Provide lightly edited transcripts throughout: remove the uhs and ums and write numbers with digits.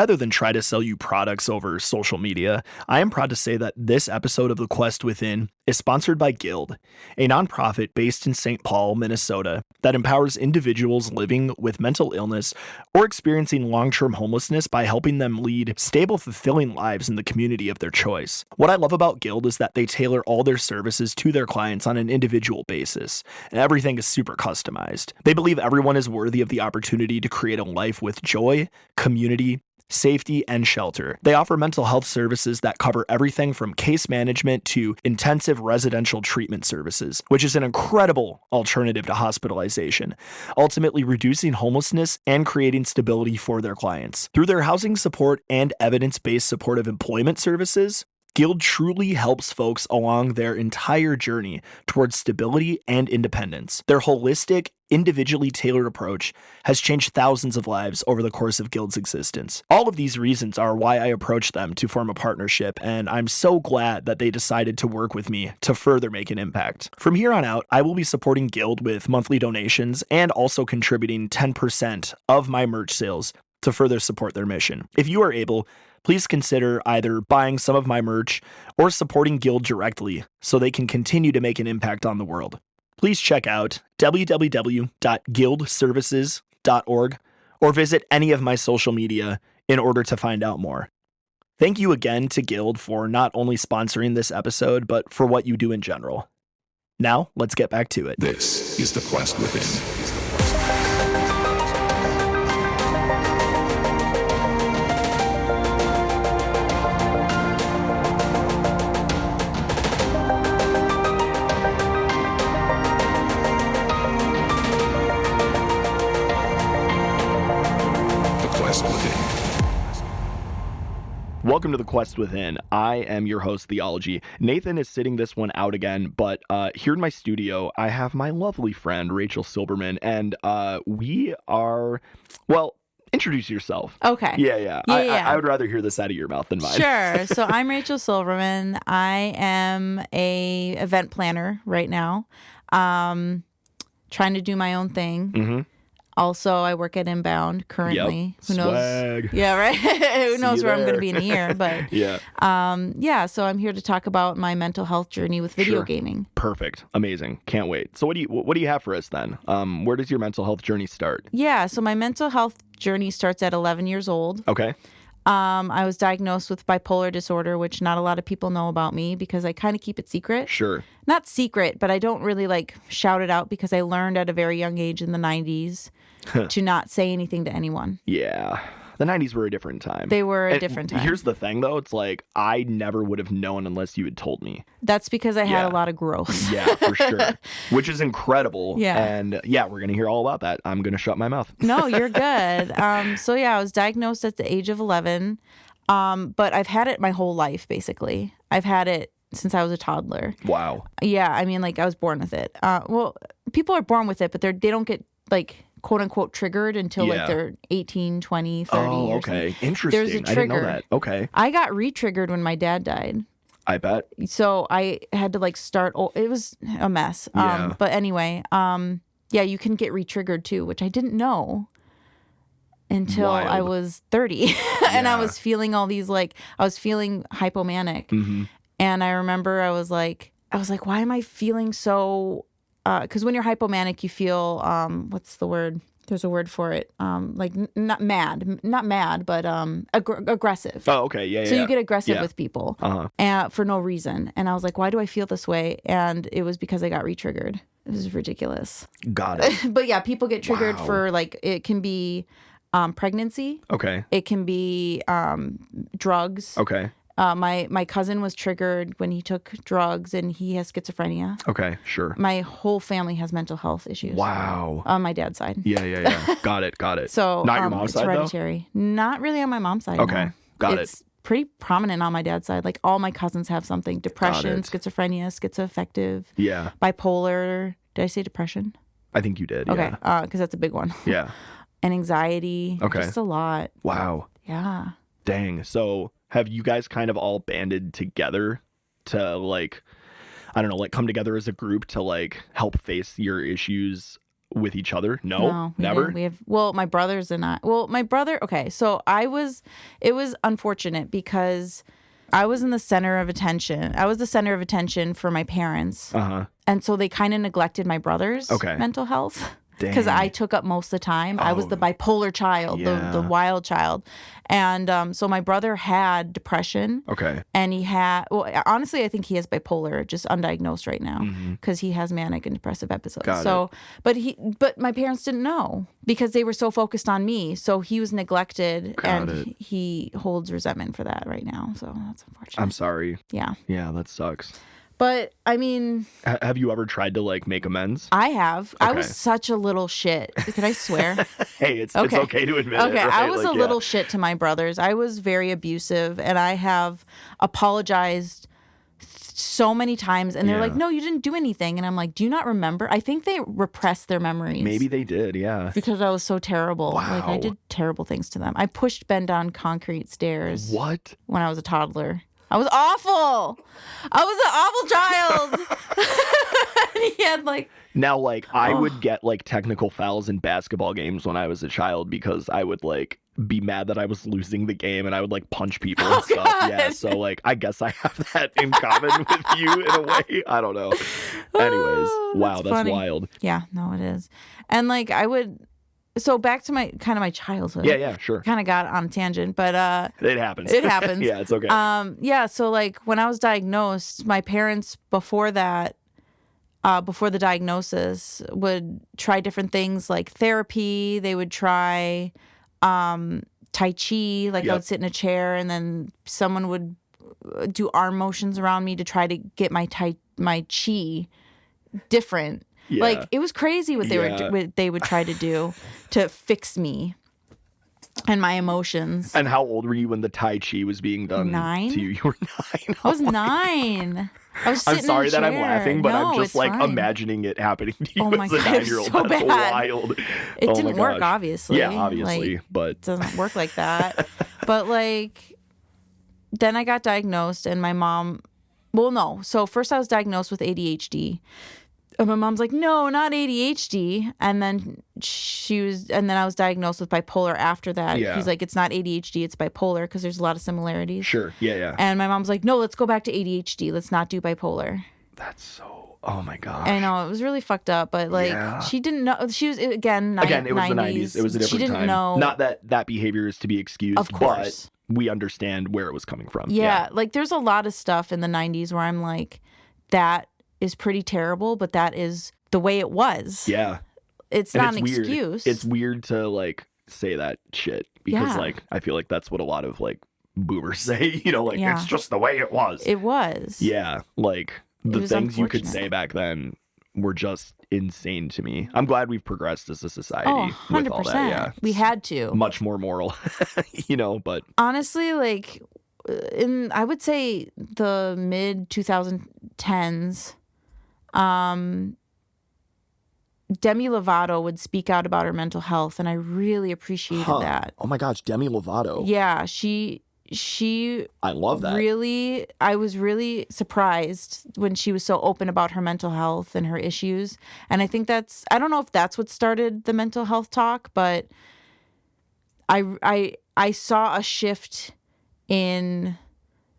Rather than try to sell you products over social media, I am proud to say that this episode of The Quest Within is sponsored by Guild, a nonprofit based in St. Paul, Minnesota, that empowers individuals living with mental illness or experiencing long-term homelessness by helping them lead stable, fulfilling lives in the community of their choice. What I love about Guild is that they tailor all their services to their clients on an individual basis, and everything is super customized. They believe everyone is worthy of the opportunity to create a life with joy, community, safety, and shelter. They offer mental health services that cover everything from case management to intensive residential treatment services, which is an incredible alternative to hospitalization, ultimately reducing homelessness and creating stability for their clients. Through their housing support and evidence-based supportive employment services, Guild truly helps folks along their entire journey towards stability and independence. Their holistic, individually tailored approach has changed thousands of lives over the course of Guild's existence. All of these reasons are why I approached them to form a partnership, and I'm so glad that they decided to work with me to further make an impact. From here on out, I will be supporting Guild with monthly donations and also contributing 10% of my merch sales to further support their mission. If you are able, please consider either buying some of my merch or supporting Guild directly so they can continue to make an impact on the world. Please check out www.guildservices.org or visit any of my social media in order to find out more. Thank you again to Guild for not only sponsoring this episode, but for what you do in general. Now, let's get back to it. This is The Quest Within. Welcome to The Quest Within. I am your host, Theology. Nathan is sitting this one out again, but here in my studio, I have my lovely friend, Rachel Silberman, and we are, well, introduce yourself. Okay. Yeah. I would rather hear this out of your mouth than mine. Sure. So I'm Rachel Silberman. I am a event planner right now, trying to do my own thing. Mm-hmm. Also, I work at Inbound currently. Yep. Who knows? Swag. Yeah, right. Who knows where I'm going to be in a year? But yeah. So I'm here to talk about my mental health journey with video gaming. Perfect. Amazing. Can't wait. So what do you have for us then? Where does your mental health journey start? Yeah. So my mental health journey starts at 11 years old. Okay. I was diagnosed with bipolar disorder, which not a lot of people know about me because I kind of keep it secret. Sure. Not secret, but I don't really shout it out because I learned at a very young age in the 90s to not say anything to anyone. Yeah. The 90s were a different time. They were a different time. Here's the thing, though. It's like, I never would have known unless you had told me. That's because I had a lot of growth. Yeah, for sure. Which is incredible. Yeah. And yeah, we're going to hear all about that. I'm going to shut my mouth. No, you're good. So yeah, I was diagnosed at the age of 11. But I've had it my whole life, basically. I've had it since I was a toddler. Wow. Yeah, I mean, I was born with it. Well, people are born with it, but they don't get, quote unquote triggered until they're 18, 20, 30. Oh, okay. Interesting. There's a trigger. I didn't know that. Okay. I got re-triggered when my dad died. I bet. So I had to start. It was a mess. Yeah. But anyway, you can get re-triggered too, which I didn't know until I was 30. And I was feeling all these, I was feeling hypomanic. Mm-hmm. And I remember I was like, why am I feeling so, because when you're hypomanic, you feel, what's the word? There's a word for it. Not mad, but aggressive. Oh, okay. Yeah. So you get aggressive with people for no reason. And I was like, why do I feel this way? And it was because I got re-triggered. It was ridiculous. Got it. But yeah, people get triggered for it can be pregnancy. Okay. It can be drugs. Okay. My cousin was triggered when he took drugs and he has schizophrenia. Okay, sure. My whole family has mental health issues. Wow. On my dad's side. Yeah. Got it. So not your mom's side, hereditary. Though? Not really on my mom's side. Okay, no. got it. It's pretty prominent on my dad's side. All my cousins have something. Depression, schizophrenia, schizoaffective. Yeah. Bipolar. Did I say depression? I think you did, okay, because that's a big one. Yeah. And anxiety. Okay. Just a lot. Wow. Yeah. Dang. So have you guys kind of all banded together to come together as a group to help face your issues with each other? No, never. We have my brothers and I. Well, my brother. Okay, so it was unfortunate because I was in the center of attention. I was the center of attention for my parents, and so they kind of neglected my brother's mental health. Because I took up most of the time. I was the bipolar child, the wild child. And so my brother had depression. Okay. And he had, well, honestly, I think he has bipolar, just undiagnosed right now, because he has manic and depressive episodes. But my parents didn't know because they were so focused on me. So he was neglected, he holds resentment for that right now. So that's unfortunate. I'm sorry. Yeah. Yeah, that sucks. But, I mean... Have you ever tried to, like, make amends? I have. Okay. I was such a little shit. Can I swear? Hey, it's okay to admit it. Okay, right? I was a little shit to my brothers. I was very abusive, and I have apologized so many times. And they're like, no, you didn't do anything. And I'm like, do you not remember? I think they repressed their memories. Maybe they did, yeah. Because I was so terrible. Wow. Like, I did terrible things to them. I pushed Ben down concrete stairs. What? When I was a toddler. I was awful. I was an awful child. And he had like... Now, like, I would get, like, technical fouls in basketball games when I was a child because I would, like, be mad that I was losing the game and I would, like, punch people and stuff. God. Yeah, so, like, I guess I have that in common with you in a way. I don't know. Anyways, wow, that's wild. Yeah, no, it is. And, like, I would... So back to my childhood. Yeah, sure. Kind of got on a tangent, but it happens. It happens. Yeah, it's okay. Yeah. So like when I was diagnosed, my parents before the diagnosis would try different things like therapy. They would try Tai Chi. Like I would sit in a chair and then someone would do arm motions around me to try to get my chi different. Yeah. Like it was crazy what they would try to do to fix me and my emotions. And how old were you when the Tai Chi was being done 9? to you? You were 9. I was 9. I was sitting I'm sorry in a that chair. I'm laughing, but I'm just like fine. imagining it happening to you as a 9-year-old. So That's bad. wild. It didn't work, obviously. Yeah, obviously, like, but it doesn't work like that. But like, then I got diagnosed, and my mom. Well, no. So first, I was diagnosed with ADHD. And my mom's like, no, not ADHD. And then I was diagnosed with bipolar after that. Yeah. He's like, it's not ADHD, it's bipolar, because there's a lot of similarities. Sure. Yeah. And my mom's like, no, let's go back to ADHD. Let's not do bipolar. That's so, oh my gosh. I know, it was really fucked up, but like, she didn't know. She was, again, it was 90s. the 90s. It was a different time. She didn't know. Not that behavior is to be excused, of course. But we understand where it was coming from. Yeah, like there's a lot of stuff in the 90s where I'm like, that is pretty terrible, but that is the way it was. Yeah. It's not an excuse. It's weird to like say that shit because like I feel like that's what a lot of like boomers say, like it's just the way it was. It was. Yeah. Like the things you could say back then were just insane to me. I'm glad we've progressed as a society. Oh, 100%. With all that. Yeah. We had to. Much more moral, but honestly, like I would say the mid 2010s, Demi Lovato would speak out about her mental health, and I really appreciated that. Oh my gosh, Demi Lovato. Yeah, she I love that. Really, I was really surprised when she was so open about her mental health and her issues. And I think I don't know if that's what started the mental health talk, but I saw a shift in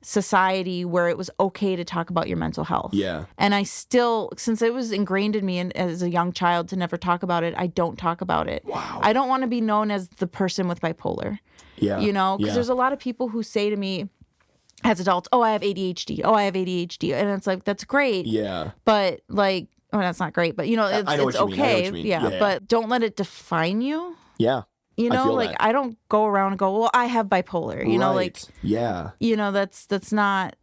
society where it was okay to talk about your mental health. Yeah. And I still, since it was ingrained in me as a young child to never talk about it, I don't talk about it. Wow. I don't want to be known as the person with bipolar. Yeah. Because there's a lot of people who say to me as adults, oh, I have ADHD. Oh, I have ADHD. And it's like, that's great. Yeah. But like, that's not great, but it's okay. Yeah. But don't let it define you. Yeah. I don't go around and go, well, I have bipolar, that's not,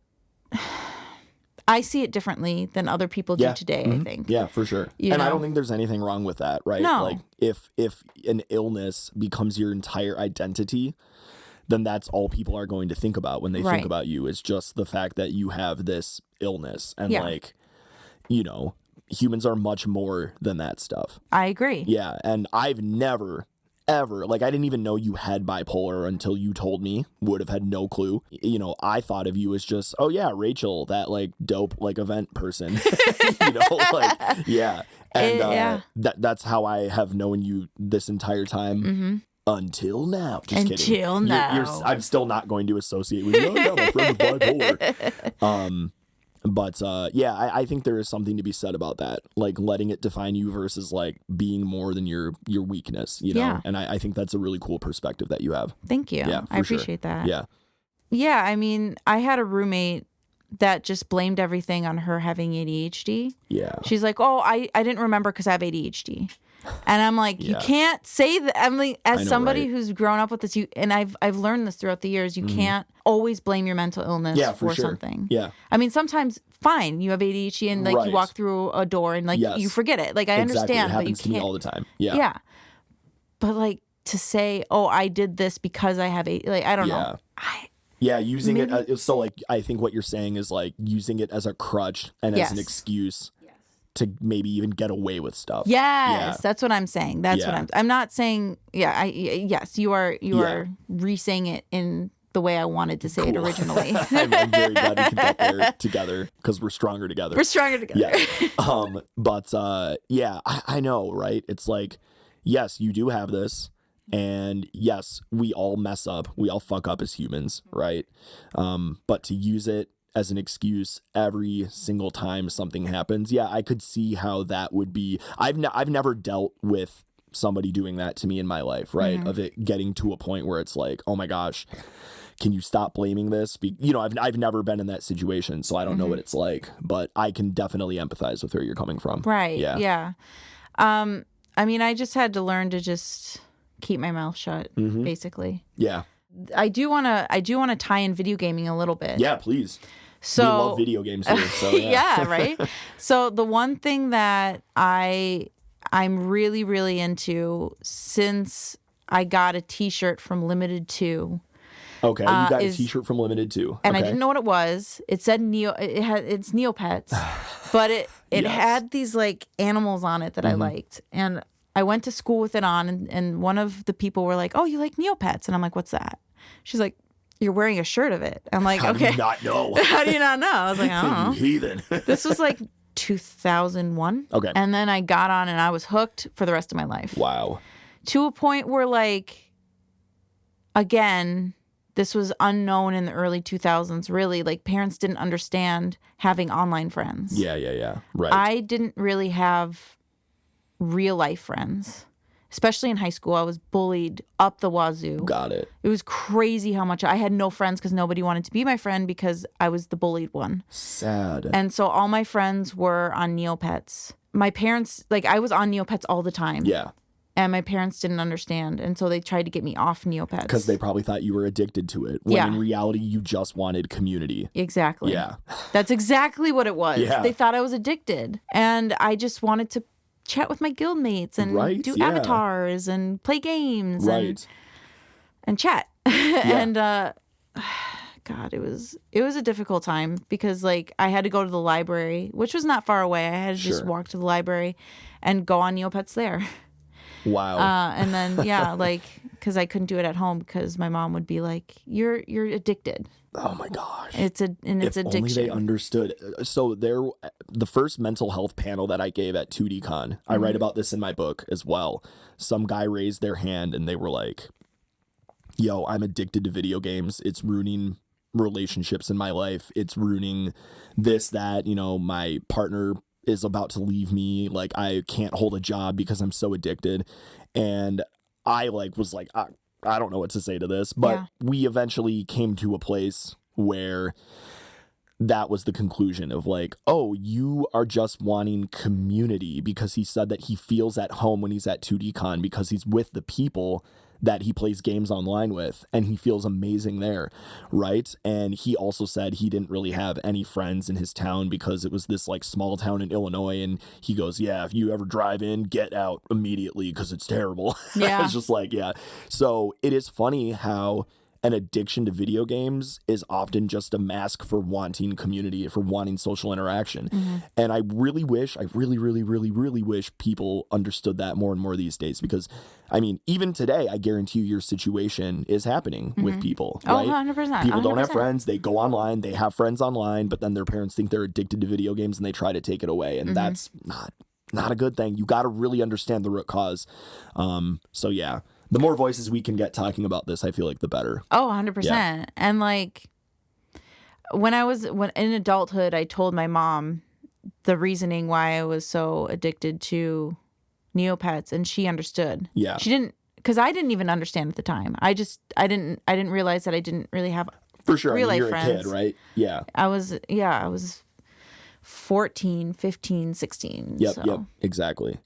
I see it differently than other people do today, I think. Yeah, for sure. And I don't think there's anything wrong with that, right? No. Like if an illness becomes your entire identity, then that's all people are going to think about when they think about you is just the fact that you have this illness. And humans are much more than that stuff. I agree. Yeah. And I've never ever, like, I didn't even know you had bipolar until you told me. Would have had no clue. You know, I thought of you as just, oh yeah, Rachel, that like dope like event person. You know, like, yeah. And that's how I have known you this entire time. Until now. Just kidding. Until now. I'm still not going to associate with you. Oh yeah, my friend is bipolar. But yeah, I think there is something to be said about that, like letting it define you versus like being more than your weakness, you know? Yeah. And I think that's a really cool perspective that you have. Thank you. Yeah, I appreciate that. Yeah. Yeah, I mean, I had a roommate that just blamed everything on her having ADHD. Yeah. She's like, oh, I didn't remember because I have ADHD. And I'm like, you can't say that. I'm like, as somebody who's grown up with this, and I've learned this throughout the years, you can't always blame your mental illness for something. Yeah. I mean, sometimes, fine, you have ADHD and like you walk through a door and like you forget it. Like, I understand, it but you happens to me all the time. Yeah. Yeah. But like to say, oh, I did this because I have like, I don't know. Yeah, using it. So, like, I think what you're saying is like using it as a crutch and as an excuse to maybe even get away with stuff. Yes, that's what I'm saying. That's what I'm not saying. Yeah, yes, you are re-saying it in the way I wanted to say it originally. I'm very glad we can get there together because we're stronger together. We're stronger together. Yeah. But yeah, I know, right? It's like, yes, you do have this. And yes, we all mess up. We all fuck up as humans, right? But to use it as an excuse every single time something happens, yeah, I could see how that would be. I've never dealt with somebody doing that to me in my life, right? Of it getting to a point where it's like, oh my gosh, can you stop blaming this? You know, I've never been in that situation, so I don't know what it's like. But I can definitely empathize with where you're coming from. Right. Yeah. I mean, I just had to learn to just keep my mouth shut, basically. Yeah. I do want to tie in video gaming a little bit. Yeah, please. So we love video games here. So yeah, right. So the one thing that I'm really, really into since I got a T-shirt from Limited 2. Okay, you got a T-shirt from Limited 2. And I didn't know what it was. It said it's Neopets, but it had these like animals on it that I liked, and I went to school with it on, and one of the people were like, "Oh, you like Neopets?" And I'm like, "What's that?" She's like, "You're wearing a shirt of it." I'm like, How "Okay." do you not know? How do you not know? I was like, "I don't know." Heathen. This was like 2001. Okay. And then I got on and I was hooked for the rest of my life. Wow. To a point where, like, again, this was unknown in the early 2000s, really. Like, parents didn't understand having online friends. Yeah. Right. I didn't really have real life friends, especially in high school. I was bullied up the wazoo. Got it. It was crazy how much I had no friends because nobody wanted to be my friend because I was the bullied one. Sad. And so all my friends were on Neopets. My parents, like, I was on Neopets all the time. Yeah. And my parents didn't understand. And so they tried to get me off Neopets. Because they probably thought you were addicted to it. When in reality, you just wanted community. Exactly. Yeah. That's exactly what it was. Yeah. They thought I was addicted. And I just wanted to chat with my guildmates and do avatars and play games and chat. And God, it was a difficult time because, like, I had to go to the library, which was not far away. I had to just walk to the library and go on Neopets there. Wow. And then like, because I couldn't do it at home because my mom would be like, "You're addicted." Oh my gosh. It's addiction. Only they understood. So the first mental health panel that I gave at 2DCon, I write about this in my book as well. Some guy raised their hand and they were like, "Yo, I'm addicted to video games. It's ruining relationships in my life. It's ruining this, that, you know, my partner is about to leave me. Like, I can't hold a job because I'm so addicted." And I was like, I don't know what to say to this, but we eventually came to a place where that was the conclusion of like, oh, you are just wanting community, because he said that he feels at home when he's at 2DCon because he's with the people that he plays games online with, and he feels amazing there, right? And he also said he didn't really have any friends in his town because it was this like small town in Illinois, and he goes, yeah, if you ever drive in, get out immediately because it's terrible. Yeah. It's just like, yeah. So it is funny how an addiction to video games is often just a mask for wanting community, for wanting social interaction. And I really wish, I really, really, really, really wish people understood that more and more these days, because I mean, even today, I guarantee you your situation is happening with people, right? 100%. People don't have 100%. friends. They go online, they have friends online, but then their parents think they're addicted to video games and they try to take it away. And that's not a good thing. You got to really understand the root cause. So yeah, the more voices we can get talking about this, I feel like the better. Oh, 100%. Yeah. And like when in adulthood, I told my mom the reasoning why I was so addicted to Neopets, and she understood. Yeah. She didn't, because I didn't even understand at the time. I didn't realize that I didn't really have For sure. real life You're friends. a kid, right? Yeah. I was 14, 15, 16. Yep. So. Yep. Exactly.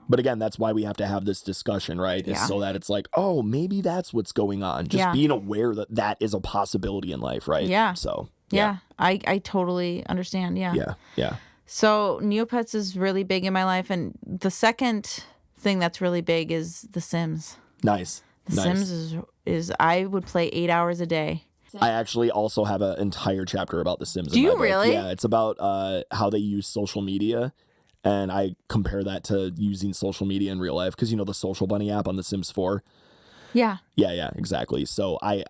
But again, that's why we have to have this discussion, right? Is so that it's like, oh, maybe that's what's going on. Just being aware that that is a possibility in life, right? Yeah. So, Yeah. I totally understand. Yeah. Yeah. Yeah. So Neopets is really big in my life. And the second thing that's really big is The Sims. Nice. The Sims is I would play 8 hours a day. I actually also have an entire chapter about The Sims. Do in my you book. really? Yeah, it's about how they use social media. And I compare that to using social media in real life. Because, you know, the Social Bunny app on The Sims 4. Yeah. Yeah, exactly. So I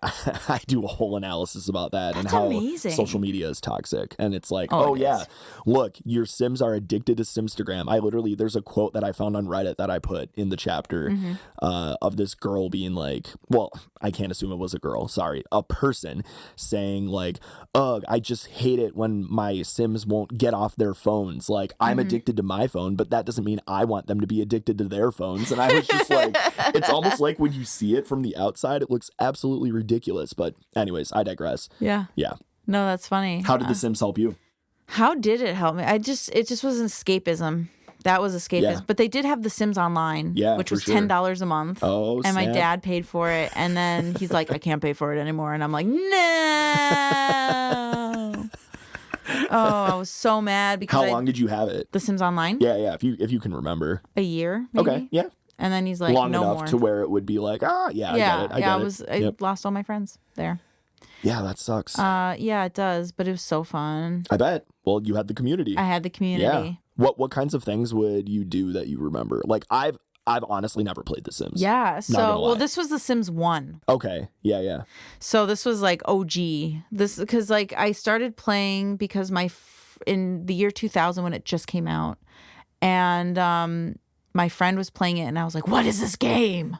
do a whole analysis about that and That's how amazing. social media is toxic. And it's like, Oh, oh it yeah, is. look, your Sims are addicted to Simstagram. There's a quote that I found on Reddit that I put in the chapter of this girl being like, well, I can't assume it was a girl, sorry, a person saying like, ugh, I just hate it when my Sims won't get off their phones. Like, I'm addicted to my phone, but that doesn't mean I want them to be addicted to their phones. And I was just like, it's almost like when you see it from the outside, it looks absolutely ridiculous. But anyways, I digress. Yeah. Yeah. No, that's funny. How did The Sims help you? How did it help me? It just was an escapism. That was escapism. Yeah. But they did have The Sims Online, Yeah, which for was sure. $10 a month. Oh, and my snap. dad paid for it. And then he's like, I can't pay for it anymore. And I'm like, no. Oh, I was so mad because How long did you have it? The Sims Online? Yeah. If you can remember. A year, maybe? Okay. Yeah. And then he's like, Long no enough more. to where it would be like, I get it. I get it. I Yep. lost all my friends there. Yeah, that sucks. Yeah, it does, but it was so fun. I bet. Well, you had the community. I had the community. Yeah. What kinds of things would you do that you remember? Like I've honestly never played The Sims. Yeah. gonna So, lie. this was The Sims 1. Okay. Yeah. So this was like OG. This because like I started playing because in the year 2000 when it just came out, and my friend was playing it, and I was like, "What is this game?"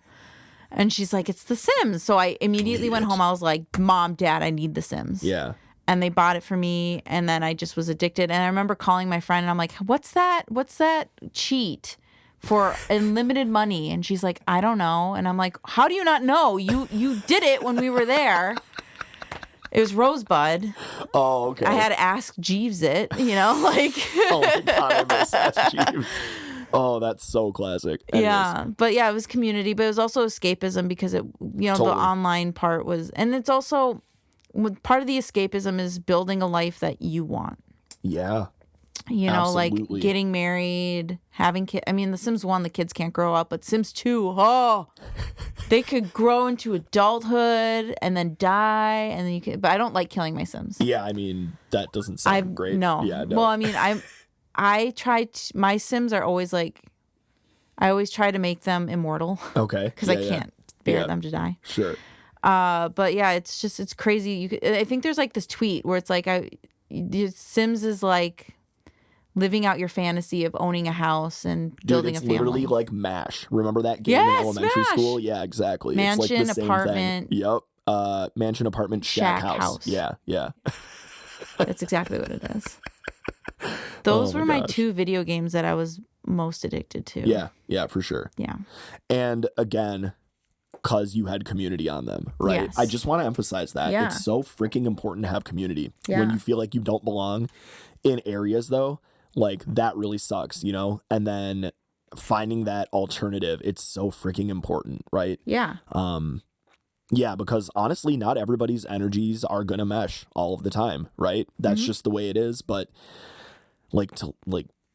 And she's like, "It's The Sims." So I immediately went home. I was like, "Mom, Dad, I need The Sims." Yeah. And they bought it for me, and then I just was addicted. And I remember calling my friend, and I'm like, "What's that? What's that cheat for unlimited money?" And she's like, "I don't know." And I'm like, "How do you not know? You did it when we were there." It was Rosebud. Oh, okay. I had to ask Jeeves it, like. Oh my god, I miss Ask Jeeves. Oh, that's so classic. Anyways. Yeah, but yeah, it was community, but it was also escapism because it, the Totally. online part was, and it's also part of the escapism is building a life that you want. Yeah. Like Absolutely. getting married, having kids. I mean, The Sims 1, the kids can't grow up, but Sims 2, they could grow into adulthood and then die, and then you can. But I don't like killing my Sims. Yeah, I mean that doesn't sound great. No. Yeah, no. Well, I mean, I try to, my Sims are always like, I always try to make them immortal Okay. because I can't bear them to die. Sure. But yeah, it's crazy. I think there's like this tweet where it's like, Sims is like living out your fantasy of owning a house and building it's a family. literally like MASH. Remember that game Yes, in elementary MASH. school? Yeah, exactly. Mansion, it's like the same apartment. thing. Yep. Mansion, apartment, shack house. Yeah. That's exactly what it is. Those Oh were my my gosh. 2 video games that I was most addicted to. Yeah, for sure. Yeah. And again, because you had community on them, right? Yes. I just want to emphasize that. Yeah. It's so freaking important to have community. Yeah. When you feel like you don't belong in areas, though, like that really sucks, And then finding that alternative, it's so freaking important, right? Yeah. Yeah, because honestly, not everybody's energies are gonna mesh all of the time, right? That's just the way it is. But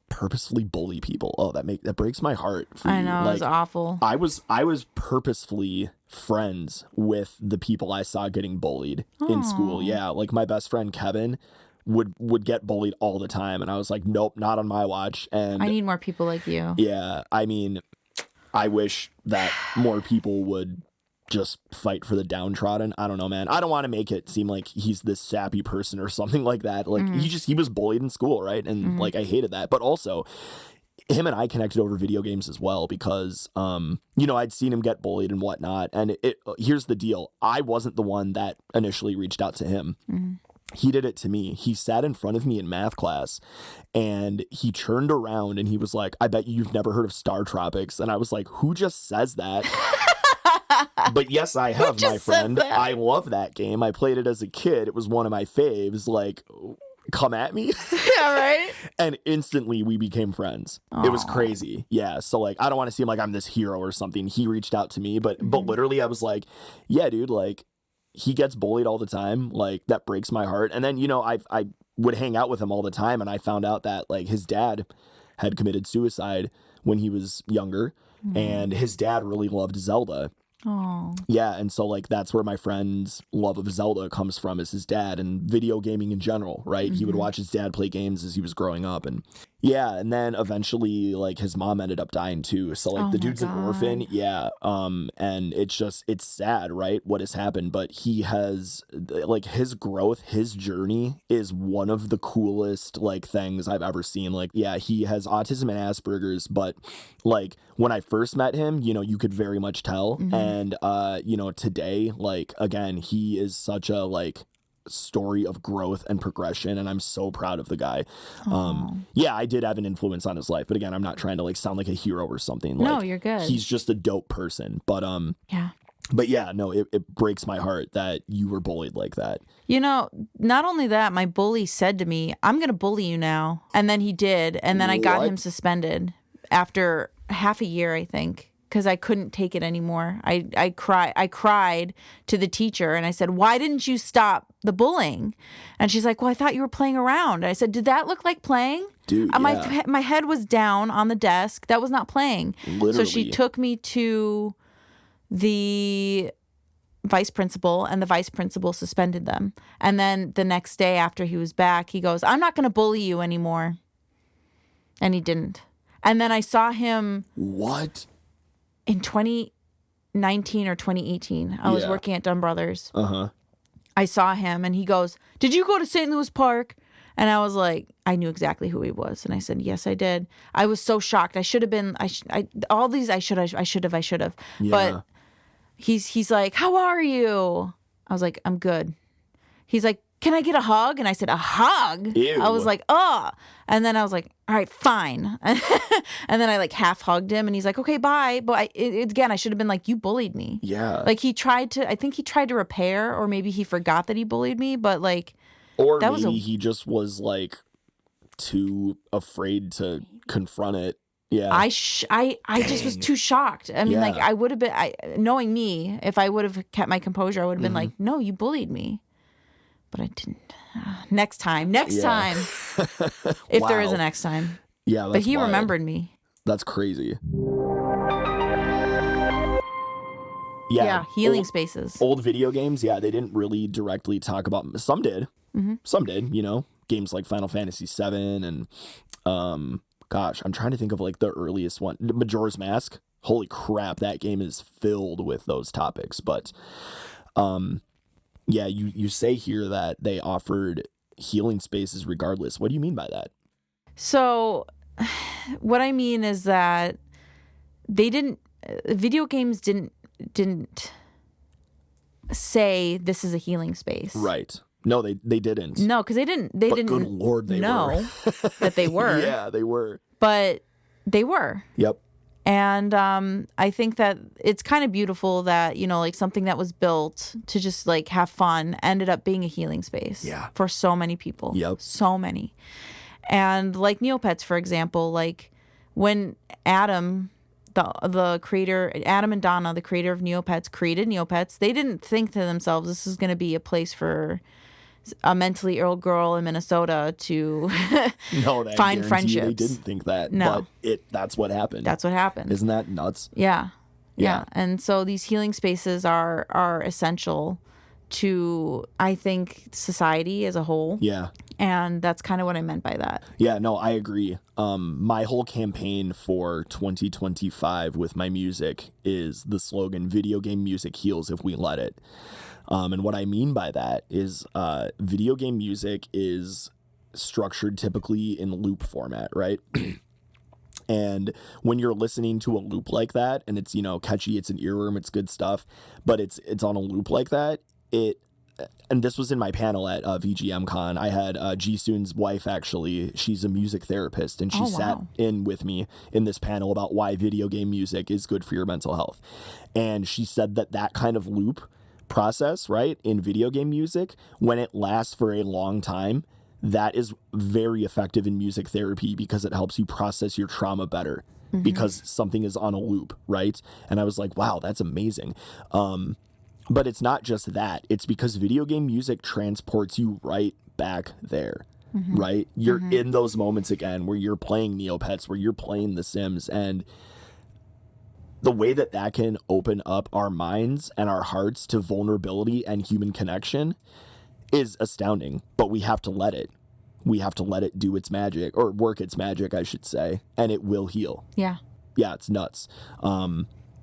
purposefully bully people. Oh, that breaks my heart for I you. know, it was awful. I was purposefully friends with the people I saw getting bullied in school. Yeah, like my best friend Kevin would get bullied all the time, and I was like, nope, not on my watch. And I need more people like you. yeah, I mean, I wish that more people would just fight for the downtrodden. I don't know, man. I don't want to make it seem like he's this sappy person or something like that. Like he was bullied in school, right? And like I hated that. But also him and I connected over video games as well because I'd seen him get bullied and whatnot. And here's the deal. I wasn't the one that initially reached out to him. He did it to me. He sat in front of me in math class and he turned around and he was like, I bet you've never heard of Star Tropics. And I was like, who just says that? But yes, I have, my friend. I love that game. I played it as a kid. It was one of my faves. Like, come at me. Yeah, right? And instantly we became friends. Aww. It was crazy. Yeah. So like, I don't want to seem like I'm this hero or something. He reached out to me, but literally I was like, yeah, dude, like he gets bullied all the time. Like that breaks my heart. And then, I would hang out with him all the time. And I found out that like his dad had committed suicide when he was younger. And his dad really loved Zelda. Oh. Yeah, and so like that's where my friend's love of Zelda comes from, is his dad and video gaming in general, right? He would watch his dad play games as he was growing up, and yeah, and then eventually like his mom ended up dying too. So like the dude's an orphan, yeah. And it's sad, right? What has happened, but he has like his growth, his journey is one of the coolest like things I've ever seen. Like, yeah, he has autism and Asperger's, but like when I first met him, you could very much tell. And today, like again, he is such a like story of growth and progression, and I'm so proud of the guy. Yeah, I did have an influence on his life, but again, I'm not trying to like sound like a hero or something. Like, no, you're good. He's just a dope person. But yeah. But yeah, no, it breaks my heart that you were bullied like that. Not only that, my bully said to me, I'm going to bully you now. And then he did. And then I got him suspended after half a year, I think, because I couldn't take it anymore. I cried to the teacher and I said, why didn't you stop the bullying? And she's like, well, I thought you were playing around. And I said, did that look like playing? Dude, yeah. My head was down on the desk. That was not playing. Literally. So she took me to the vice principal, and the vice principal suspended them. And then the next day after he was back, he goes, I'm not going to bully you anymore. And he didn't. And then I saw him. What? In 2019 or 2018, I was working at Dunn Brothers. I saw him and he goes, did you go to St. Louis Park? And I was like, I knew exactly who he was. And I said, yes, I did. I was so shocked. I should have been, I should have. Yeah. But he's like, how are you? I was like, I'm good. He's like, can I get a hug? And I said, a hug? Ew. I was like, oh. And then I was like, all right, fine. And then I like half hugged him and he's like, okay, bye. But again, I should have been like, you bullied me. Yeah. Like I think he tried to repair, or maybe he forgot that he bullied me, but like. Or that maybe he just was like too afraid to confront it. Yeah. I just was too shocked. I mean, like I would have been, knowing me, if I would have kept my composure, I would have been like, no, you bullied me. But I didn't. Next time. If there is a next time. Yeah, that's but he wild. remembered me. That's crazy. Yeah, healing spaces. Old video games, yeah, they didn't really directly talk about. Some did. Some did, games like Final Fantasy VII and, gosh, I'm trying to think of like the earliest one. Majora's Mask. Holy crap, that game is filled with those topics. But, yeah, you say here that they offered healing spaces regardless. What do you mean by that? So what I mean is that video games didn't say this is a healing space. Right. No, they didn't. No, because they didn't good Lord, they know that they were. Yeah, they were. But they were. Yep. And I think that it's kind of beautiful that, like something that was built to just like have fun ended up being a healing space for so many people. Yep. So many. And like Neopets, for example, like when Adam, the creator, Adam and Donna, the creator of Neopets, created Neopets, they didn't think to themselves, this is going to be a place for a mentally ill girl in Minnesota to find friendships. They didn't think that. No. But that's what happened. That's what happened. Isn't that nuts? Yeah. Yeah. And so these healing spaces are essential to, I think, society as a whole. Yeah. And that's kind of what I meant by that. Yeah, no, I agree. My whole campaign for 2025 with my music is the slogan, video game music heals if we let it. And what I mean by that is video game music is structured typically in loop format, right? And when you're listening to a loop like that, and it's, catchy, it's an earworm, it's good stuff, but it's on a loop like that, and this was in my panel at VGMCon. I had Ji-Soon's wife, actually. She's a music therapist, and she sat in with me in this panel about why video game music is good for your mental health. And she said that kind of loop process, right, in video game music, when it lasts for a long time, that is very effective in music therapy because it helps you process your trauma better because something is on a loop, right? And I was like, wow, that's amazing. But it's not just that. It's because video game music transports you right back there, right? You're in those moments again where you're playing Neopets, where you're playing The Sims, and the way that can open up our minds and our hearts to vulnerability and human connection is astounding. But we have to let it. We have to let it do its magic, or work its magic, I should say, and it will heal. Yeah. Yeah, it's nuts.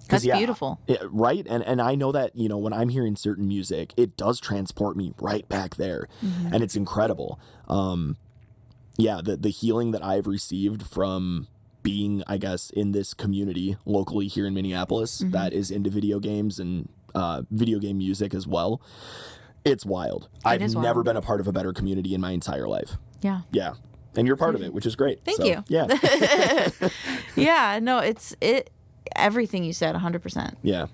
That's beautiful. Right? And I know that, when I'm hearing certain music, it does transport me right back there. And it's incredible. The healing that I've received from being, I guess, in this community locally here in Minneapolis that is into video games and video game music as well. It's wild. I've never been a part of a better community in my entire life. Yeah. Yeah. And you're part of it, which is great. Thank you. Yeah. Yeah, no, everything you said, 100%. Yeah.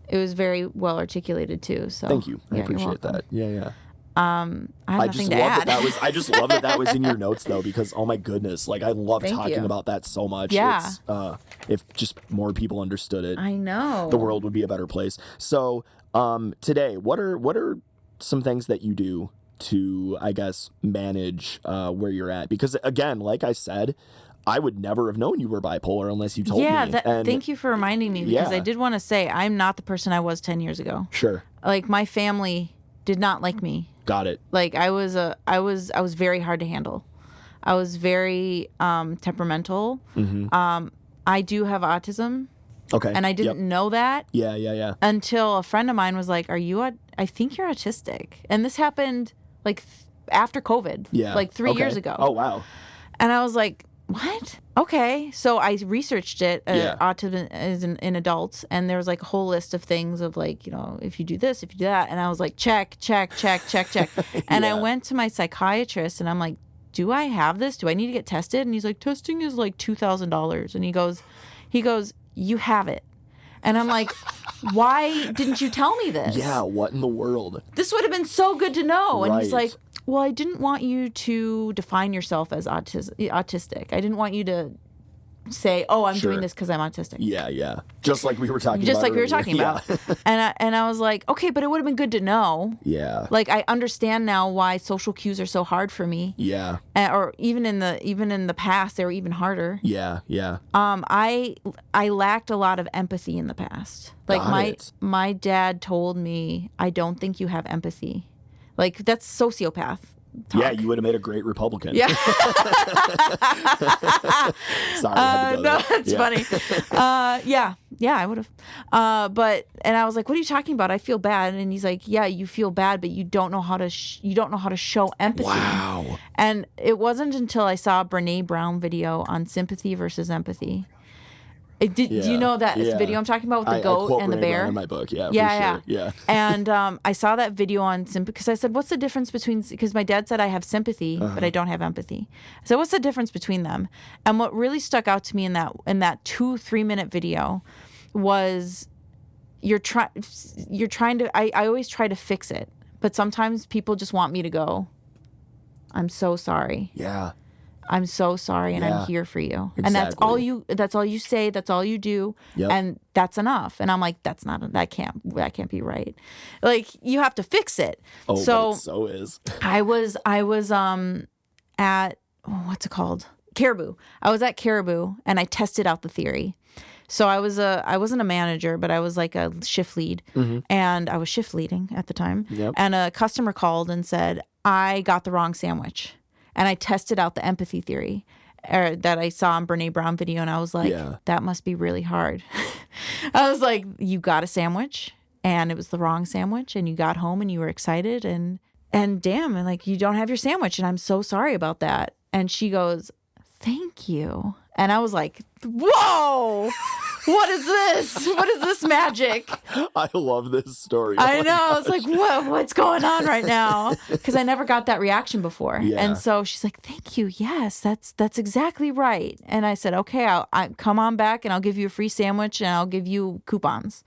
It was very well articulated too. So thank you. I appreciate that. Yeah. I have nothing to add. I just love that was in your notes though, because oh my goodness, like I love talking about that so much. Yeah. It's, if just more people understood it, I know the world would be a better place. So today, what are some things that you do to, I guess, manage where you're at? Because again, like I said, I would never have known you were bipolar unless you told me. Yeah, thank you for reminding me, because I did want to say I'm not the person I was 10 years ago. Sure. Like my family did not like me. Got it. Like I was very hard to handle. I was very temperamental. I do have autism. Okay. And I didn't know that. Yeah. Until a friend of mine was like, I think you're autistic. And this happened like after COVID. Yeah. Like 3 years ago. Oh, wow. And I was like, what? Okay. So I researched it, autism is in adults, and there was like a whole list of things of like, if you do this, if you do that. And I was like, check. And I went to my psychiatrist and I'm like, do I have this? Do I need to get tested? And he's like, testing is like $2,000. And he goes, you have it. And I'm like, why didn't you tell me this? Yeah, what in the world? This would have been so good to know. And Right. he's like, well, I didn't want you to define yourself as autistic. I didn't want you to say, oh, I'm doing this because I'm autistic. Yeah. Just like we were talking about. Just like we were earlier. talking about. And I was like, okay, but it would have been good to know. Yeah. Like I understand now why social cues are so hard for me. Yeah. Or even in the past, they were even harder. Yeah. I lacked a lot of empathy in the past. Like my dad told me, I don't think you have empathy. Like that's sociopath talk. Yeah, you would have made a great Republican. Yeah. Sorry, I had to go no, there. that's funny. Yeah, I would have. And I was like, "What are you talking about? I feel bad." And he's like, "Yeah, you feel bad, but you don't know how to show empathy." Wow. And it wasn't until I saw a Brene Brown video on sympathy versus empathy. Do you know that video I'm talking about with the goat and the bear? In my book, yeah. And I saw that video on sympathy because I said, "What's the difference between?" Because my dad said I have sympathy, but I don't have empathy. So what's the difference between them? And what really stuck out to me in that 2-3 minute video was you're trying to. I always try to fix it, but sometimes people just want me to go, "I'm so sorry." Yeah. I'm so sorry, and I'm here for you. Exactly. And that's all you say, that's all you do. Yep. And that's enough. And I'm like, that can't be right. Like, you have to fix it. Oh, so but it so is. I was at, what's it called? Caribou. I was at Caribou, and I tested out the theory. So I wasn't a manager, but I was like a shift lead, and I was shift leading at the time. Yep. And a customer called and said, I got the wrong sandwich. And I tested out the empathy theory that I saw on Brene Brown video, and I was like, that must be really hard. I was like, you got a sandwich, and it was the wrong sandwich, and you got home and you were excited, and damn, and like, you don't have your sandwich, and I'm so sorry about that. And she goes, thank you. And I was like, whoa, what is this? What is this magic? I love this story. I know. I was like, what's going on right now? Because I never got that reaction before. Yeah. And so she's like, thank you. Yes, that's exactly right. And I said, okay, I'll come on back, and I'll give you a free sandwich, and I'll give you coupons.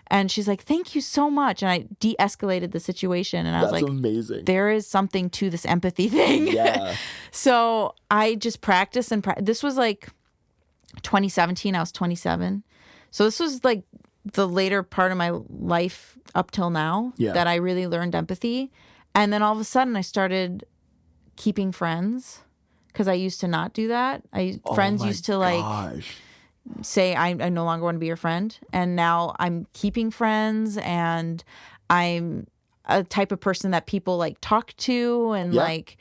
And she's like, thank you so much. And I de-escalated the situation. And I was like, amazing. There is something to this empathy thing. Yeah. So I just practiced this was like 2017. I was 27. So this was like the later part of my life up till now that I really learned empathy. And then all of a sudden I started keeping friends, because I used to not do that. Friends used to like say, I no longer want to be your friend. And now I'm keeping friends, and I'm a type of person that people like talk to, and like,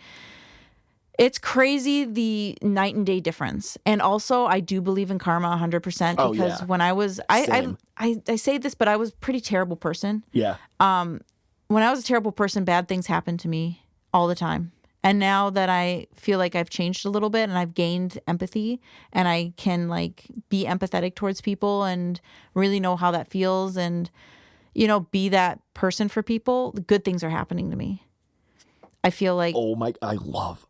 it's crazy the night and day difference. And also, I do believe in karma 100%, because when I was, I say this, but I was a pretty terrible person. Yeah. When I was a terrible person, bad things happened to me all the time. And now that I feel like I've changed a little bit, and I've gained empathy, and I can like be empathetic towards people and really know how that feels, and, you know, be that person for people, good things are happening to me. I feel like, oh my God, I love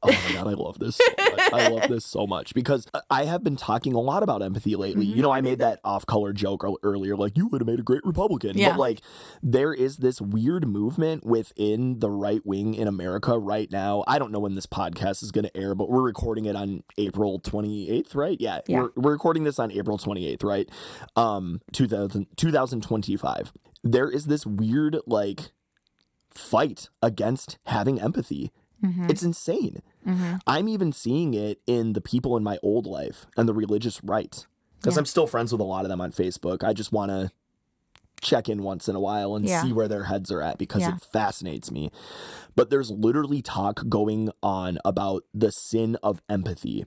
this so much. I love this so much, because I have been talking a lot about empathy lately. You know, I made that off-color joke earlier, like, you would have made a great Republican. Yeah. But like, there is this weird movement within the right wing in America right now. I don't know when this podcast is going to air, but we're recording it on April 28th, right? Yeah. We're recording this on April 28th, right? 2025. There is this weird, like, fight against having empathy. It's insane. I'm even seeing it in the people in my old life and the religious right, because I'm still friends with a lot of them on Facebook. I just want to check in once in a while and see where their heads are at, because it fascinates me. But there's literally talk going on about the sin of empathy.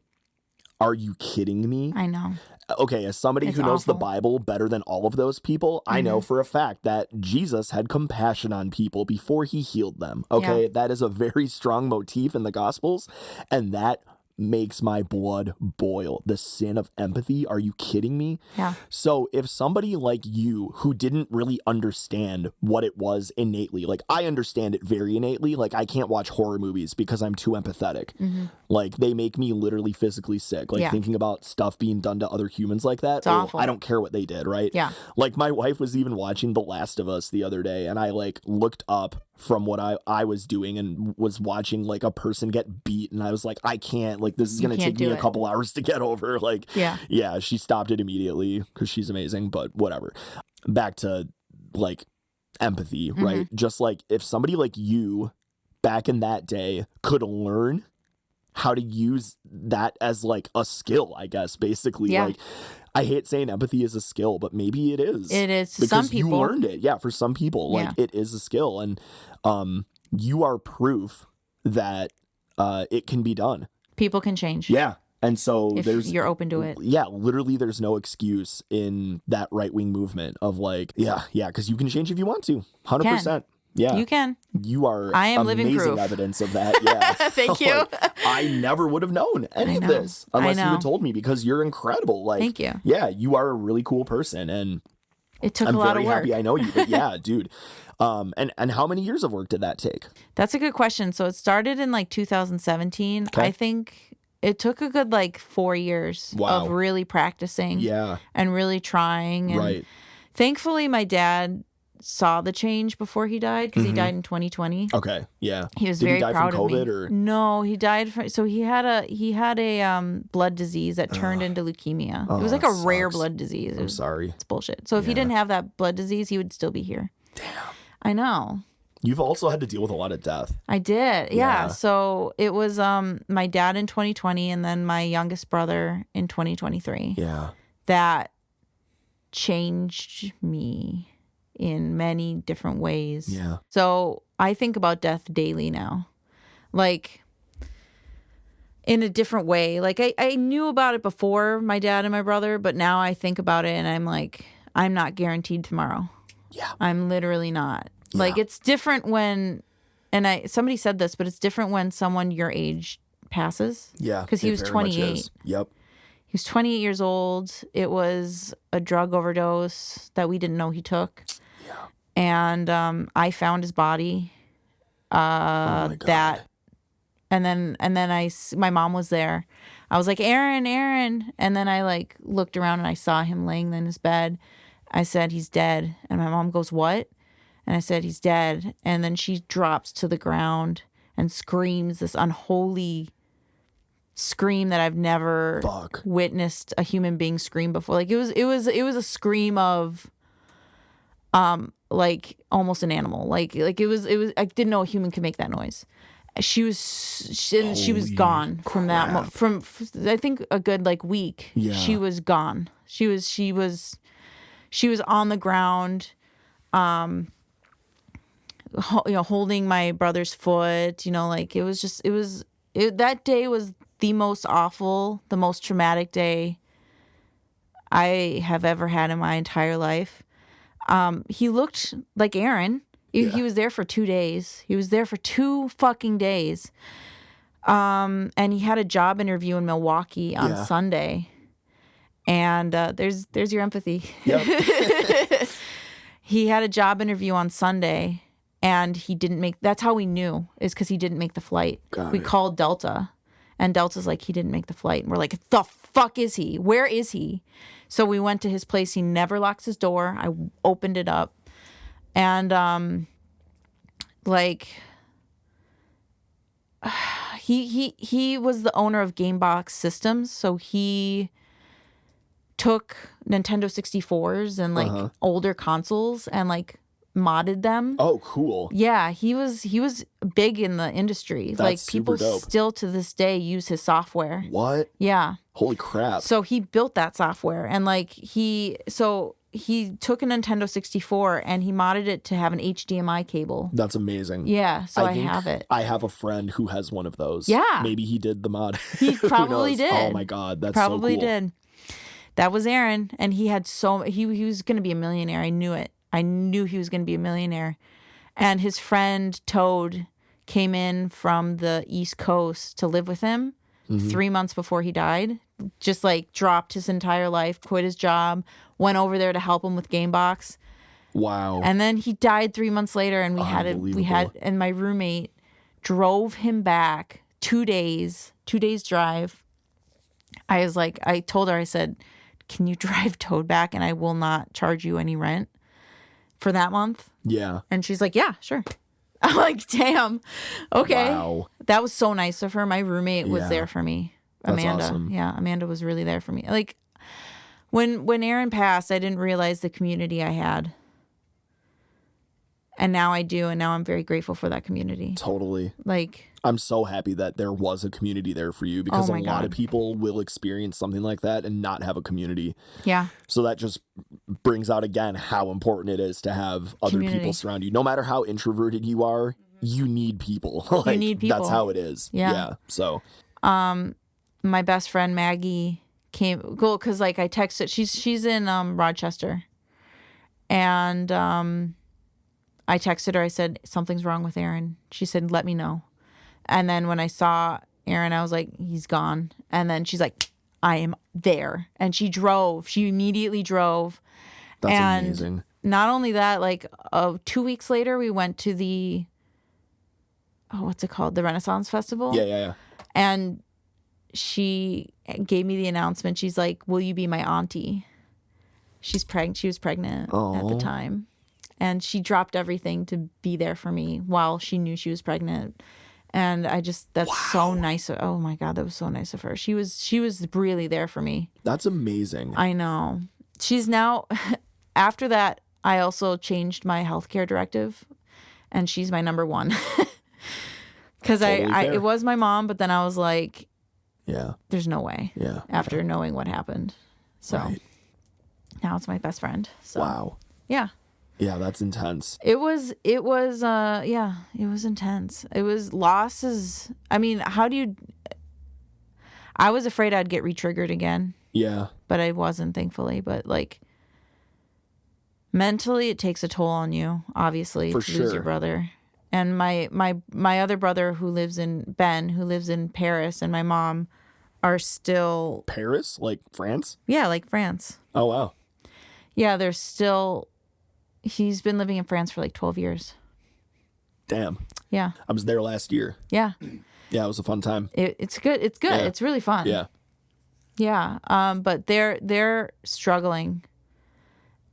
Are you kidding me? I know. Okay, as somebody who knows the Bible better than all of those people, I know for a fact that Jesus had compassion on people before he healed them. Okay, that is a very strong motif in the Gospels, and that makes my blood boil. The sin of empathy. Are you kidding me? Yeah. So if somebody like you, who didn't really understand what it was innately, like, I understand it very innately. Like, I can't watch horror movies because I'm too empathetic. Like, they make me literally physically sick. Like, thinking about stuff being done to other humans like that. It's awful. I don't care what they did, right? Yeah. Like, my wife was even watching The Last of Us the other day, and I like looked up from what I was doing and was watching like a person get beat, and I was like, I can't, like, this is gonna take me a couple hours to get over. Like, yeah, she stopped it immediately because she's amazing, but whatever. Back to like empathy, right? Just like, if somebody like you back in that day could learn how to use that as like a skill, I guess, basically. Like, I hate saying empathy is a skill, but maybe it is. It is. Because some people, you learned it. Yeah, for some people, like, it is a skill. And you are proof that it can be done. People can change. Yeah. And so if you're open to it. Yeah, literally there's no excuse in that right-wing movement of like, because you can change if you want to. 100%. Yeah. You can. You are I am amazing living proof. evidence of that. Yeah. Thank you. Like, I never would have known any of this unless you had told me, because you're incredible. Like, thank you. Yeah, you are a really cool person, and it took I'm a lot of very work. happy I know you. But yeah, dude. And how many years of work did that take? That's a good question. So it started in like 2017. Okay. I think it took a good like 4 years of really practicing. Yeah. And really trying. And right. Thankfully, my dad saw the change before he died because he died in 2020. Okay, yeah. He was Did very he die proud from of me. COVID or? No, he died from. So he had a blood disease that turned into leukemia. It was like a rare blood disease. I'm sorry. It's bullshit. So if he didn't have that blood disease, he would still be here. Damn. I know. You've also had to deal with a lot of death. I did. Yeah. So it was my dad in 2020 and then my youngest brother in 2023. Yeah. That changed me in many different ways. Yeah. So I think about death daily now. Like in a different way. Like I knew about it before my dad and my brother, but now I think about it and I'm like, I'm not guaranteed tomorrow. Yeah. I'm literally not. Yeah. Like it's different when, and somebody said this, but it's different when someone your age passes. Yeah. Because he was 28. Yep. He was 28 years old. It was a drug overdose that we didn't know he took. Yeah. And I found his body. Oh my God. That, and then my mom was there. I was like, Aaron. And then I like looked around and I saw him laying in his bed. I said, he's dead. And my mom goes, what? And I said, he's dead. And then she drops to the ground and screams this unholy scream that I've never witnessed a human being scream before. Like it was a scream of like almost an animal. Like it was I didn't know a human could make that noise. She was gone from that from I think a good like week. Yeah. She was gone. She was on the ground holding my brother's foot, like that day was the most awful, the most traumatic day I have ever had in my entire life. He looked like Aaron. He was there for 2 days. He was there for 2 fucking days. And he had a job interview in Milwaukee on Sunday. And there's your empathy. Yep. He had a job interview on Sunday. And he didn't make, that's how we knew, is because he didn't make the flight. We called Delta, and Delta's like, he didn't make the flight. And we're like, the fuck is he? Where is he? So we went to his place. He never locks his door. I opened it up. And, he was the owner of Gamebox Systems. So he took Nintendo 64s and, older consoles and, modded them. Oh, cool. Yeah, he was big in the industry. That's people super dope. Still to this day use his software. What? Yeah. Holy crap. So he built that software and he took a Nintendo 64 and he modded it to have an HDMI cable. That's amazing. Yeah, so I have it. I have a friend who has one of those. Yeah. Maybe he did the mod. He probably did. Oh my God, that's probably so cool. did. That was Aaron, and he had he was going to be a millionaire. I knew it. I knew he was going to be a millionaire. And his friend Toad came in from the East Coast to live with him 3 months before he died. Just dropped his entire life, quit his job, went over there to help him with Gamebox. Wow. And then he died 3 months later, and and my roommate drove him back 2 days drive. I told her, I said, can you drive Toad back and I will not charge you any rent for that month? Yeah. And she's like, yeah, sure. I'm like, damn. Okay. Wow. That was so nice of her. My roommate was there for me. That's Amanda. awesome. Yeah, Amanda was really there for me. When Aaron passed, I didn't realize the community I had. And now I do, and now I'm very grateful for that community. Totally. I'm so happy that there was a community there for you, because a lot of people will experience something like that and not have a community. Yeah. So that just brings out again how important it is to have other people surround you. No matter how introverted you are, you need people. You need people. That's how it is. Yeah. So my best friend Maggie came because I texted, she's in Rochester, and I texted her. I said, something's wrong with Aaron. She said, let me know. And then when I saw Aaron, I was like, he's gone. And then she's like, I am there. And she drove. She immediately drove. That's amazing. Not only that, 2 weeks later, we went to the, what's it called? The Renaissance Festival. Yeah. And she gave me the announcement. She's like, will you be my auntie? She was pregnant at the time. And she dropped everything to be there for me while she knew she was pregnant. And that's so nice. Oh my God, that was so nice of her. She was really there for me. That's amazing. I know. She's now, after that, I also changed my healthcare directive, and she's my number one. Because it was my mom, but then I was like, yeah, there's no way. Yeah. After knowing what happened. So now it's my best friend. So, wow. Yeah. Yeah, that's intense. It was intense. It was losses. I mean, I was afraid I'd get re-triggered again. Yeah. But I wasn't, thankfully. But like, mentally, it takes a toll on you, obviously, to lose your brother. And my other brother who lives in Paris, and my mom are still... Paris? Like France? Yeah, like France. Oh, wow. Yeah, they're still... He's been living in France for like 12 years. Damn. Yeah. I was there last year. Yeah. Yeah, it was a fun time. It's good. It's good. Yeah. It's really fun. Yeah. Yeah. But they're struggling.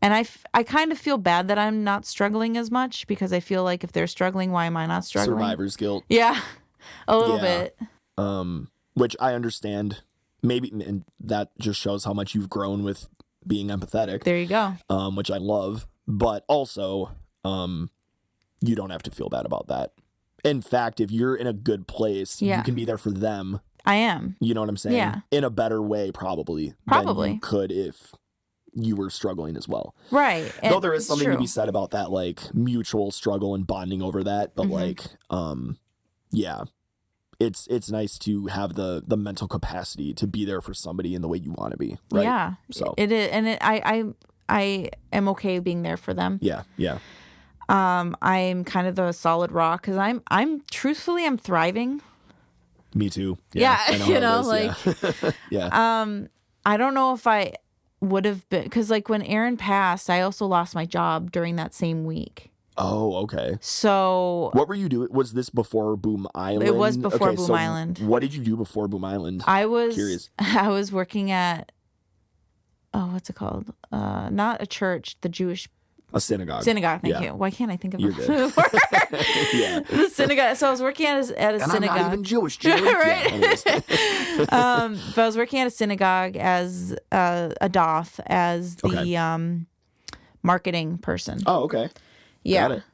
And I kind of feel bad that I'm not struggling as much, because I feel like if they're struggling, why am I not struggling? Survivor's guilt. Yeah. A little bit. Which I understand. Maybe, and that just shows how much you've grown with being empathetic. There you go. Which I love. But also, you don't have to feel bad about that. In fact, if you're in a good place, you can be there for them. I am. You know what I'm saying? Yeah. In a better way, probably. Than you could if you were struggling as well. Right. Though there is something to be said about that, like, mutual struggle and bonding over that. But, like, yeah. It's nice to have the mental capacity to be there for somebody in the way you want to be. Right? Yeah. So it is. And I am okay being there for them. Yeah. Yeah. I'm kind of the solid rock, because I'm truthfully, I'm thriving. Me too. Yeah. I know you how know, it is. like, yeah. I don't know if I would have been, because like when Aaron passed, I also lost my job during that same week. Oh, okay. So what were you doing? Was this before Boom Island? It was before Boom Island. What did you do before Boom Island? Curious. I was working at, what's it called? Not a church, the Jewish... A synagogue. Synagogue, thank you. Why can't I think of You're the good. word? Yeah. The synagogue. So I was working at a synagogue. I'm not even Jewish, Julie. Right? Yeah, but I was working at a synagogue as a doth, as the marketing person. Oh, okay. Yeah. Got it.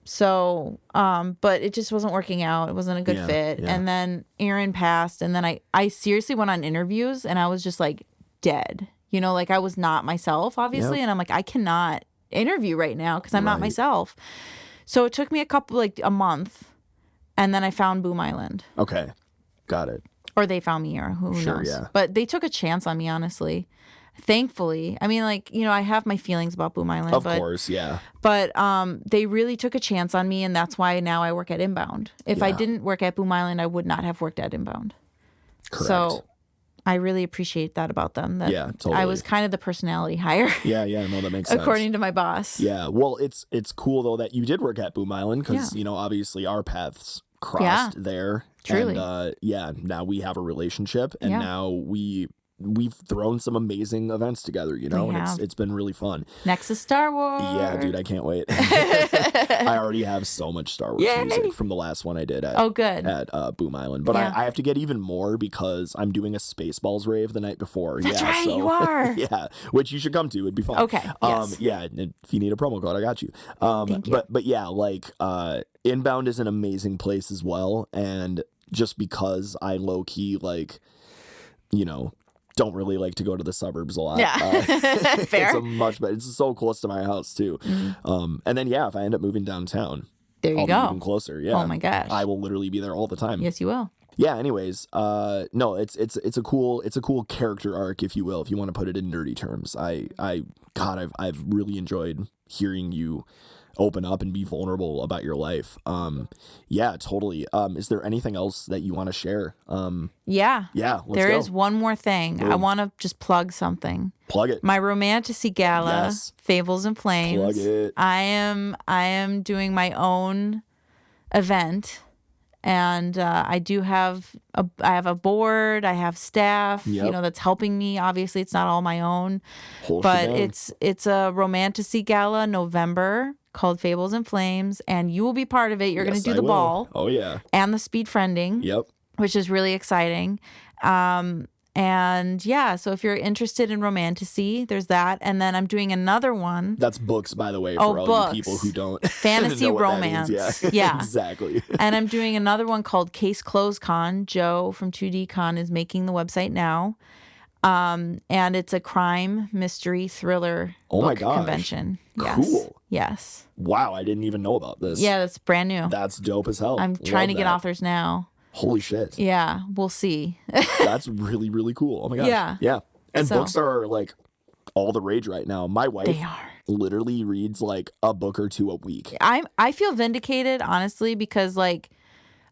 So, but it just wasn't working out. It wasn't a good fit. Yeah. And then Aaron passed, and then I seriously went on interviews, and I was just like dead. You know, like I was not myself, obviously. And I'm like, I cannot interview right now because I'm not myself. So it took me a month, and then I found Boom Island. Okay. Got it. Or they found me, or who knows. Yeah. But they took a chance on me, honestly. Thankfully. I mean, like, you know, I have my feelings about Boom Island. Of course, yeah. But they really took a chance on me, and that's why now I work at Inbound. If I didn't work at Boom Island, I would not have worked at Inbound. Correct. So I really appreciate that about them. That totally. I was kind of the personality hire. Yeah, no, that makes sense. According to my boss. Yeah, well, it's cool, though, that you did work at Boom Island, because, you know, obviously our paths crossed there. Truly. And, now we have a relationship, and now we've thrown some amazing events together, you know, and it's been really fun. Next is Star Wars. Yeah, dude, I can't wait. I already have so much Star Wars music from the last one I did at Boom Island. But I have to get even more, because I'm doing a Spaceballs rave the night before. That's right, you are. Yeah, which you should come to. It'd be fun. Okay, yes. Yeah, and if you need a promo code, I got you. Thank you. But yeah, like Inbound is an amazing place as well. And just because I low-key, like, you know, don't really like to go to the suburbs a lot. Yeah. Fair. It's so close to my house too. Mm-hmm. And then if I end up moving downtown, I'll be even closer. Yeah. Oh my gosh. I will literally be there all the time. Yes, you will. Yeah. Anyways, no, it's a cool character arc, if you will, if you want to put it in nerdy terms. I've really enjoyed hearing you open up and be vulnerable about your life. Yeah, totally. Is there anything else that you want to share? Yeah, let's there go. is one more thing. Boom. I want to just plug something. Plug it. My romantasy gala, Fables and Flames. Plug it. I am doing my own event, and I have a board, I have staff, you know, that's helping me. Obviously, it's not all my own, but it's a romantasy gala, November. called Fables and Flames, and you will be part of it. You're going to do I the will. ball. Oh, yeah. And the speed friending. Yep. Which is really exciting. And yeah, so if you're interested in romantasy, there's that. And then I'm doing another one. That's books, by the way, for all you people who don't fantasy know what romance. That means. Yeah. Exactly. And I'm doing another one called Case Closed Con. Joe from 2D Con is making the website now. And it's a crime mystery thriller book convention. Yes. Cool. Yes. Wow, I didn't even know about this. Yeah, that's brand new. That's dope as hell. I'm trying to get authors now. Holy shit. Yeah, we'll see. That's really, really cool. Oh my gosh. Yeah. Yeah. And books are like all the rage right now. My wife literally reads like a book or two a week. I feel vindicated, honestly, because like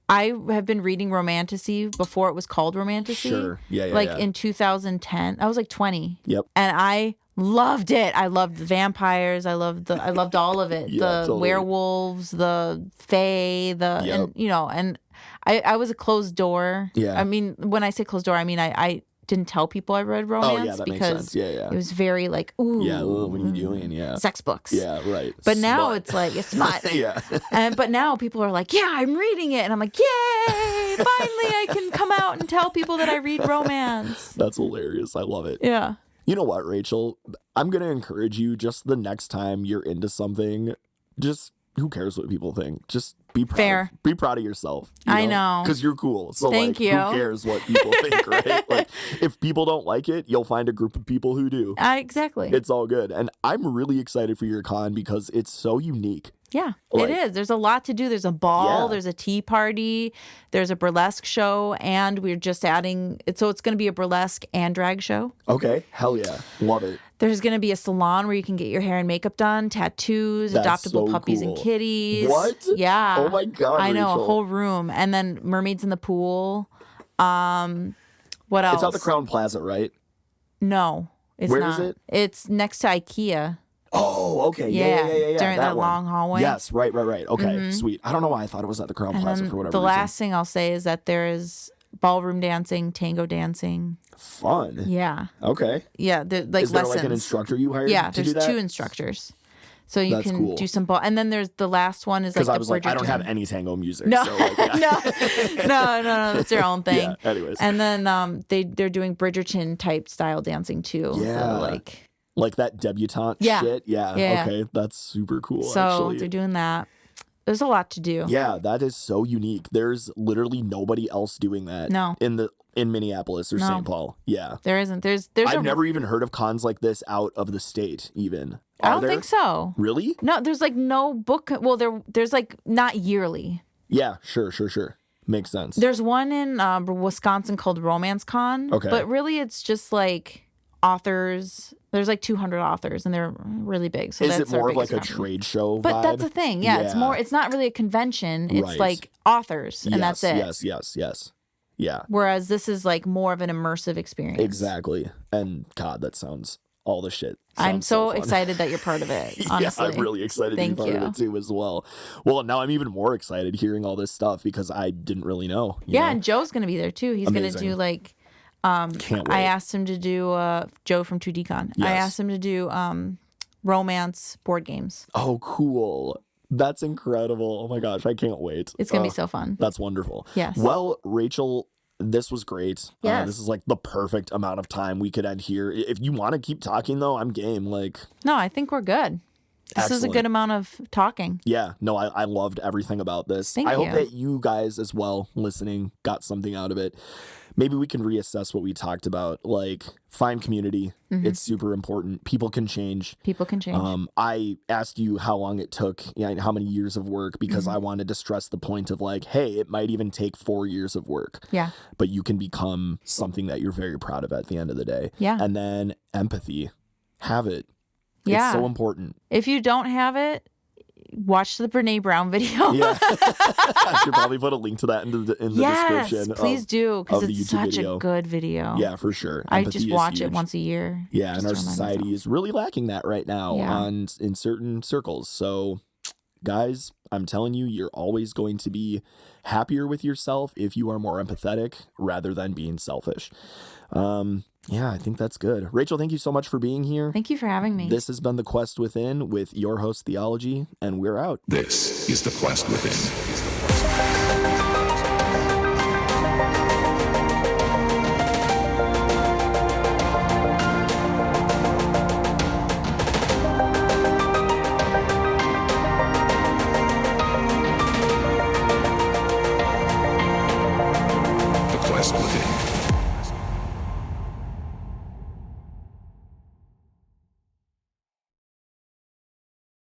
I have been reading romantasy before it was called romantasy. Sure. Yeah. Like in 2010. I was like 20. Yep. And I loved it. I loved the vampires. I loved all of it. The werewolves, the fae, and you know, and I was a closed door. Yeah. I mean, when I say closed door, I mean I didn't tell people I read romance that because makes sense. Yeah. It was very like, ooh. Yeah, what are you doing? Yeah. Sex books. Yeah, right. But now it's like, it's smut. Yeah. But now people are like, yeah, I'm reading it. And I'm like, yay, finally I can come out and tell people that I read romance. That's hilarious. I love it. Yeah. You know what, Rachel? I'm going to encourage you just the next time you're into something, just who cares what people think? Just be proud. Fair. Be proud of yourself. I know. Because you're cool. So Thank you. Who cares what people think, right? Like, if people don't like it, you'll find a group of people who do. Exactly. It's all good. And I'm really excited for your con because it's so unique. Yeah, it is. There's a lot to do. There's a ball, there's a tea party, there's a burlesque show, and we're just adding it. So it's going to be a burlesque and drag show. Okay. Hell yeah. Love it. There's going to be a salon where you can get your hair and makeup done, tattoos, adoptable puppies and kitties. What? Yeah. Oh my God, I know, Rachel. a whole room. And then mermaids in the pool. What else? It's at the Crown Plaza, right? No, it's Where not. is it? It's next to IKEA. Oh, okay. Yeah. During that long hallway. Yes, right. Okay, sweet. I don't know why I thought it was at the Crown Plaza for whatever the reason. last thing I'll say is that there is ballroom dancing, tango dancing. Fun. Yeah. Okay. Yeah, like is there lessons. like an instructor you hired Yeah, to do there's that? 2 instructors. So you That's can cool. do some ball. And then there's the last one is like the I was like, I don't Bridgerton. have any tango music. No, so like, yeah. no, that's their own thing. Yeah, anyways. And then they're doing Bridgerton type style dancing too. Yeah. So like that debutante shit. Yeah. Okay. That's super cool. So actually. they're doing that. There's a lot to do. Yeah, that is so unique. There's literally nobody else doing that. No. In Minneapolis or St. Paul. Yeah. There isn't. There's I've never even heard of cons like this out of the state even. I don't think so. Really? No, there's like no book. Well, there's like not yearly. Yeah, sure. Makes sense. There's one in Wisconsin called Romance Con. Okay. But really it's just like authors. There's like 200 authors and they're really big. So is that's it more our of like biggest a company. trade show But vibe? that's the thing. Yeah, it's not really a convention. It's Right. like authors and that's it. Yes. Yeah. Whereas this is like more of an immersive experience. Exactly. And God, that sounds all the shit. I'm Sounds so fun. excited that you're part of it, honestly. Yeah, I'm really excited Thank to be part of it too as well. Well, now I'm even more excited hearing all this stuff because I didn't really know. You know? And Joe's going to be there too. He's going to do like Can't wait. I asked him to do Joe from 2D Con. Yes. I asked him to do romance board games. Oh, cool. That's incredible. Oh my gosh, I can't wait. It's going to be so fun. That's wonderful. Yes. Well, Rachel, this was great. Yes. This is like the perfect amount of time we could end here. If you want to keep talking though, I'm game. Like, No, I think we're good. This is a Excellent. good amount of talking. yeah, no, I loved everything about this. Thank I hope you. that you guys as well listening got something out of it. Maybe we can reassess what we talked about. Like, find community. Mm-hmm. It's super important. People can change. People can change. I asked you how long it took, how many years of work, because Mm-hmm. I wanted to stress the point of like, hey, it might even take 4 years of work. Yeah. But you can become something that you're very proud of at the end of the day. Yeah. And then empathy. Have it. Yeah. It's so important. If you don't have it, watch the Brene Brown video. Yeah. I should probably put a link to that in the Yes, description. please do, because of the it's YouTube such video. a good video. Yeah, for sure. I Empathy just is watch it huge. once a year. Yeah, just and our to remind society myself. is really lacking that right now Yeah. in certain circles. So guys, I'm telling you, you're always going to be happier with yourself if you are more empathetic rather than being selfish. Yeah, I think that's good. Rachel, thank you so much for being here. Thank you for having me. This has been The Quest Within with your host, Theology, and we're out. This is The Quest Within.